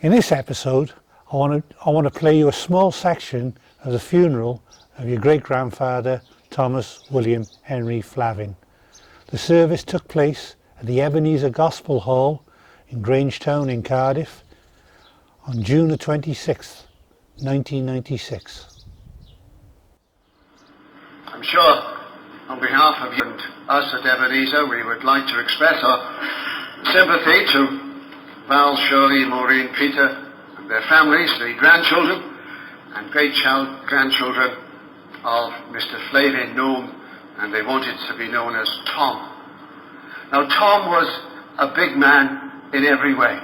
In this episode, I want to play you a small section of the funeral of your great-grandfather, Thomas William Henry Flavin. The service took place at the Eberneezer Gospel Hall in Grangetown in Cardiff on June the 26th, 1996. I'm sure on behalf of you and us at Eberneezer, we would like to express our sympathy to Val, Shirley, Maureen, Peter and their families, the grandchildren and great-grandchildren of Mr. Flavin, known, and they wanted to be known as Tom. Now, Tom was a big man in every way.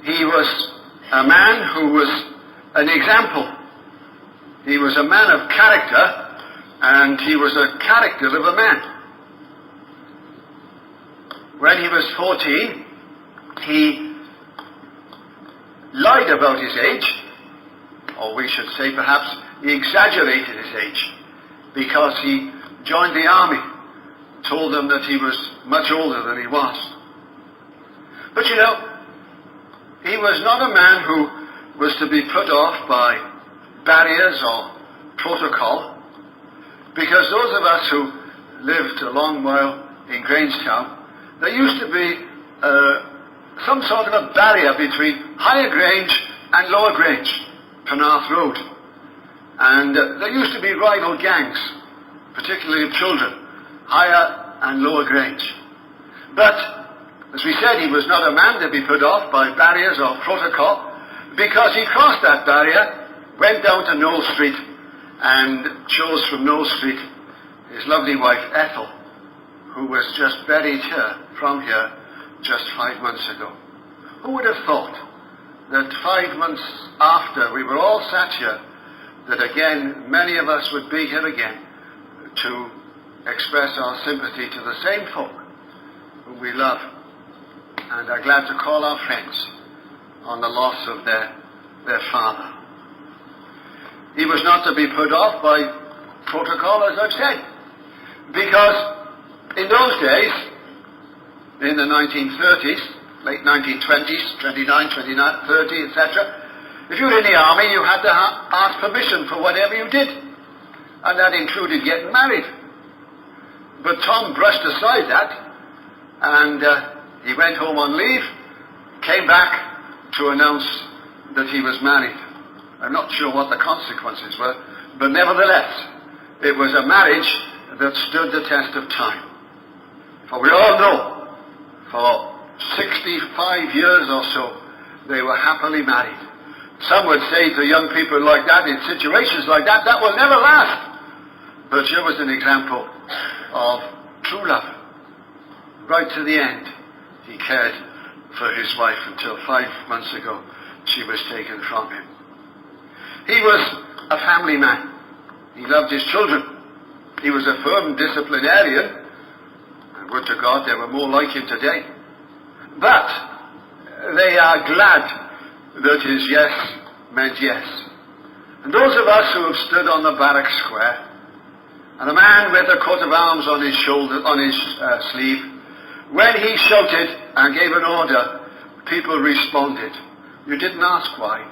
He was a man who was an example. He was a man of character, and he was a character of a man. When he was 14, he lied about his age, or we should say perhaps he exaggerated his age, because he joined the army, told them that he was much older than he was. But you know, he was not a man who was to be put off by barriers or protocol, because those of us who lived a long while in Grangetown, there used to be some sort of a barrier between Higher Grange and Lower Grange, Penarth Road. And there used to be rival gangs, particularly of children, Higher and Lower Grange. But, as we said, he was not a man to be put off by barriers or protocol, because he crossed that barrier, went down to Knoll Street, and chose from Knoll Street his lovely wife Ethel, who was just buried here, from here, just 5 months ago. Who would have thought that 5 months after we were all sat here, that again many of us would be here again to express our sympathy to the same folk whom we love and are glad to call our friends on the loss of their father. He was not to be put off by protocol, as I've said, because in those days, in the 1930s, late 1920s, 29, 30, etc., if you were in the army, you had to ask permission for whatever you did, and that included getting married. But Tom brushed aside that, and he went home on leave, came back to announce that he was married. I'm not sure what the consequences were, but nevertheless, it was a marriage that stood the test of time. For we all know, for 65 years or so, they were happily married. Some would say to young people like that, in situations like that, that will never last. But here was an example of true love. Right to the end, he cared for his wife until 5 months ago she was taken from him. He was a family man. He loved his children. He was a firm disciplinarian, and would to God there were more like him today. But they are glad that his yes meant yes. And those of us who have stood on the barrack square, and a man with a coat of arms on his shoulder, on his sleeve, when he shouted and gave an order, people responded. You didn't ask why.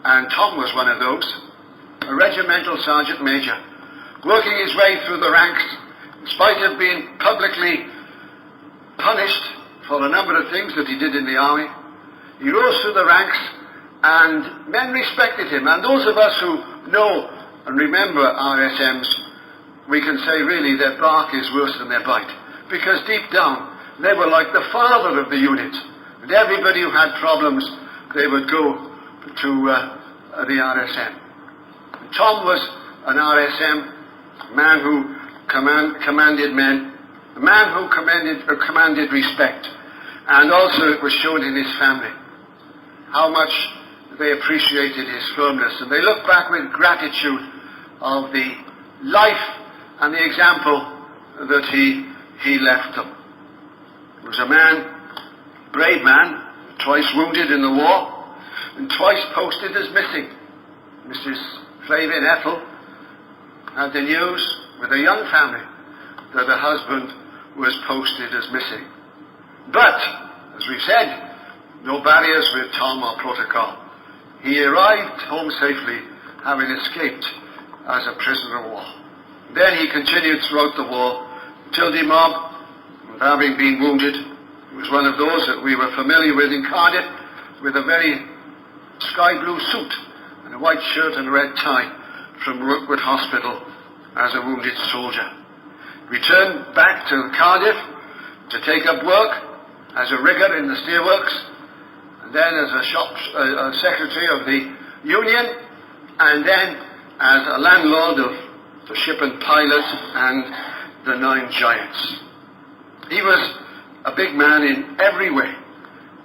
And Tom was one of those, a regimental sergeant major, working his way through the ranks, in spite of being publicly punished for a number of things that he did in the army. He rose through the ranks, and men respected him. And those of us who know and remember RSMs, we can say really their bark is worse than their bite, because deep down they were like the father of the unit, and everybody who had problems, they would go to the RSM. Tom was an RSM, a man who commanded men, a man who commanded respect, and also it was shown in his family how much they appreciated his firmness, and they look back with gratitude of the life and the example that he left them. He was a man, brave man, twice wounded in the war, and twice posted as missing. Mrs. Flavin, Ethel, had the news with a young family that her husband was posted as missing. But, as we've said, no barriers with Tom or protocol. He arrived home safely, having escaped as a prisoner of war. Then he continued throughout the war till the mob, having been wounded, he was one of those that we were familiar with in Cardiff, with a very sky blue suit and a white shirt and a red tie from Rookwood Hospital as a wounded soldier. Returned back to Cardiff to take up work as a rigger in the steelworks, and then as a secretary of the union, and then as a landlord of the Ship and Pilot and the Nine Giants. He was a big man in every way,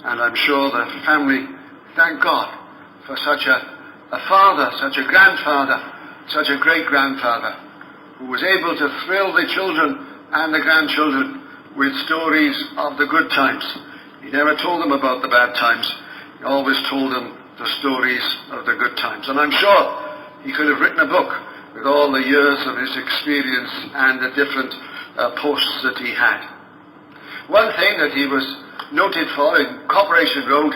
and I'm sure the family thank God for such a father, such a grandfather, such a great-grandfather, who was able to thrill the children and the grandchildren with stories of the good times. He never told them about the bad times. He always told them the stories of the good times. And I'm sure he could have written a book with all the years of his experience and the different posts that he had. One thing that he was noted for in Corporation Road,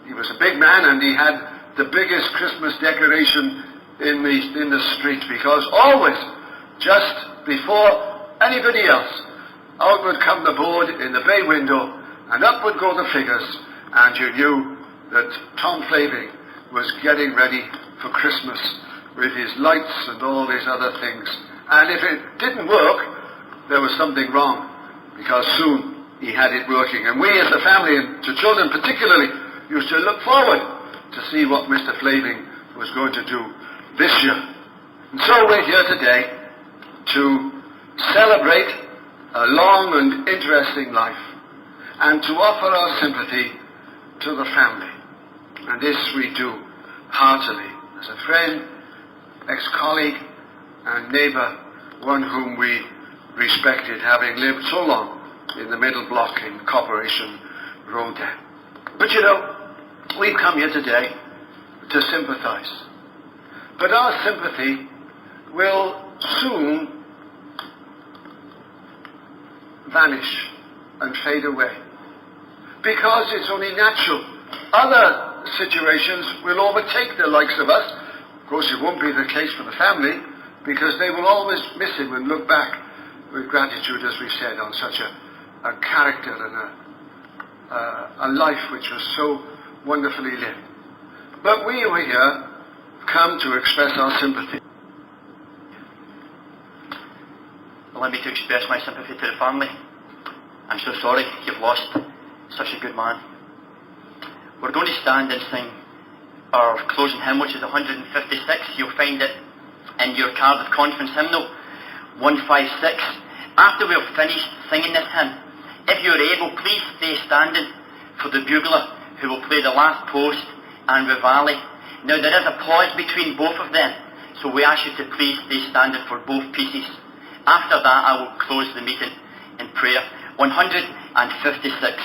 he was a big man and he had the biggest Christmas decoration in the street, because always, just before anybody else, out would come the board in the bay window and up would go the figures, and you knew that Tom Flavin was getting ready for Christmas with his lights and all these other things. And if it didn't work, there was something wrong, because soon he had it working. And we as a family, and to children particularly, used to look forward to see what Mr. Flavin was going to do this year. And so we're here today to celebrate a long and interesting life, and to offer our sympathy to the family. And this we do heartily, as a friend, ex-colleague and neighbour, one whom we respected, having lived so long in the middle block in Corporation Road there. But you know, we've come here today to sympathise. But our sympathy will soon vanish and fade away, because it's only natural. Other situations will overtake the likes of us. Of course, it won't be the case for the family, because they will always miss him and look back with gratitude, as we've said, on such a character and a life which was so wonderfully lived. But we over here come to express our sympathy. Allow me to express my sympathy to the family. I'm so sorry you've lost such a good man. We're going to stand and sing our closing hymn, which is 156. You'll find it in your Cardiff Conference hymnal, 156. After we've finished singing this hymn, if you're able, please stay standing for the bugler, who will play the last post and reveille. Now there is a pause between both of them, so we ask you to please stay standing for both pieces. After that, I will close the meeting in prayer. 156.